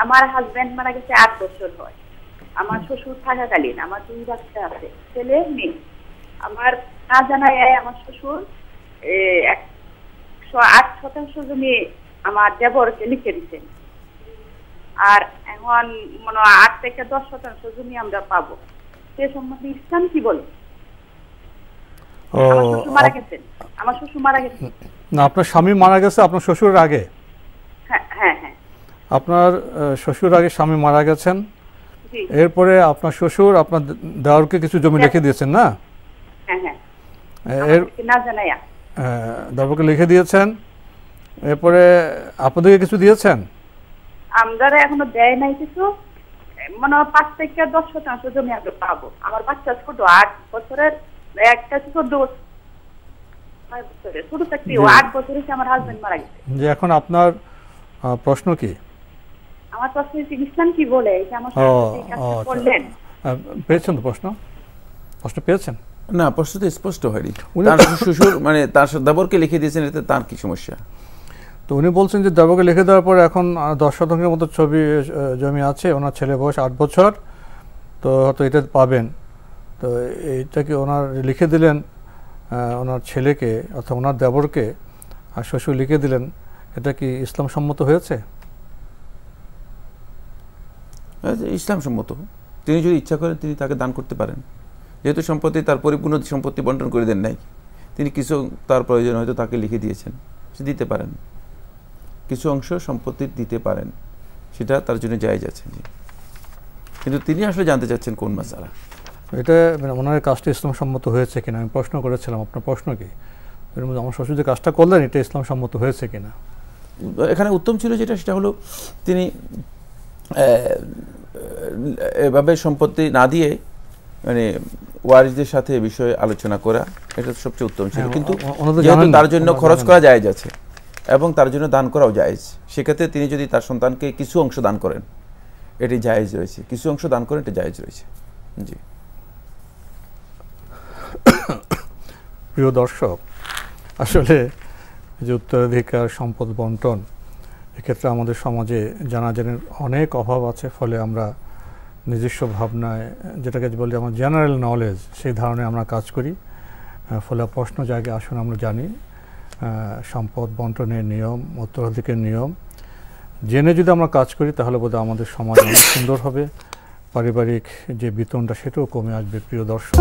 আমার হাজবেন্ড মারা গেছে 8 বছর হয়। আমার শ্বশুর থাকাকালীন আমার 2 বাচ্চা আছে, ছেলে মেয়ে। আমার না জানায় আমার শ্বশুর 108% জমি আমার দেবরকে লিখে দিচ্ছেন। আর এখন মনে 8 থেকে 10% জমি আমরা পাবো। সে সম্বন্ধে ইসলাম কি বলে? আমার শ্বশুর মারা গেছেন। আমার শ্বশুর মারা গেছেন। না, আপনার স্বামী মারা গেছে আপনার শ্বশুরের আগে? হ্যাঁ হ্যাঁ হ্যাঁ। আপনার শ্বশুর আগে স্বামী মারা গেছেন, এরপরে আপনার শ্বশুর আপনার দেওরকে কিছু জমি লিখে দিয়েছেন না? হ্যাঁ হ্যাঁ। না জানাইয়া দেওরকে লিখে দিয়েছেন, এরপরে আপনাদেরকে কিছু দিয়েছেন? আমরা এখনো দেয় নাই কিছু, মানে 5 থেকে 10% জমি আমরা পাবো। আমার বাচ্চা ছোট, 8 বছরের, একটা 14 বছর, 5 বছরের ছোট থাকতে 8 বছরে আমার হাজবেন্ড মারা গেছে। যে এখন আপনার প্রশ্ন কি? আমার প্রশ্ন হচ্ছে ইসলাম কি বলে? এটা আমার সাথে বললেন। পেয়েছেন তো প্রশ্ন? প্রশ্ন পেয়েছেন? না, প্রশ্ন তো স্পষ্ট হয়নি। তার শ্বশুর মানে তার দেবরকে লিখে দিয়েছেন, এতে তার কি সমস্যা? তো উনি বলছেন যে দেবরকে লিখে দেওয়ার পর এখন 10% মতো জমি আছে, ওনার ছেলে বয়স 8 বছর, তো হয়তো এটা পাবেন। তো এইটাকে ওনার লিখে দিলেন ওনার ছেলেকে অর্থাৎ ওনার দেবরকে, আর শ্বশুর লিখে দিলেন, এটা কি ইসলাম সম্মত হয়েছে? ইসলাম সম্মত। তিনি যদি ইচ্ছা করেন তিনি তাকে দান করতে পারেন, যেহেতু সম্পত্তি তার পরিপূর্ণ সম্পত্তি বন্টন করে দেন নাই, তিনি কিছু তার প্রয়োজন হয়তো তাকে লিখে দিয়েছেন, সে দিতে পারেন, কিছু অংশ সম্পত্তির দিতে পারেন, সেটা তার জন্য জায়েজ আছে। কিন্তু তিনি আসলে জানতে চাচ্ছেন কোন মাসালা, এটা মানে ওনার কাজটা ইসলাম সম্মত হয়েছে কিনা আমি প্রশ্ন করেছিলাম। আপনার প্রশ্ন কি? আমার শ্বশুর যে কাজটা করলেন এটা ইসলাম সম্মত হয়েছে কিনা? এখানে উত্তম ছিল যেটা, সেটা হলো তিনি এভাবে সম্পত্তি না দিয়ে মানে ওয়ারিসদের সাথে এ বিষয়ে আলোচনা করা, এটা সবচেয়ে উত্তম ছিল। কিন্তু যেহেতু তার জন্য খরচ করা জায়েজ আছে এবং তার জন্য দান করাও জায়েজ, সেক্ষেত্রে তিনি যদি তার সন্তানকে কিছু অংশ দান করেন এটি জায়েজ রয়েছে, কিছু অংশ দান করেন এটা জায়েজ রয়েছে। জি প্রিয় দর্শক, আসলে যে উত্তরাধিকার সম্পদ বন্টন, এক্ষেত্রে আমাদের সমাজে জানাজানির অনেক অভাব আছে। ফলে আমরা নিজস্ব ভাবনায়, যেটাকে বলি আমার জেনারেল নলেজ, সেই ধারণায় আমরা কাজ করি। ফলে প্রশ্ন জায়গায় আসুন আমরা জানি সম্পদ বন্টনের নিয়ম, উত্তরাধিকার নিয়ম জেনে যদি আমরা কাজ করি তাহলে বোধহয় আমাদের সমাজ অনেক সুন্দর হবে, পারিবারিক যে বেতনটা সেটাও কমে আসবে। প্রিয় দর্শক,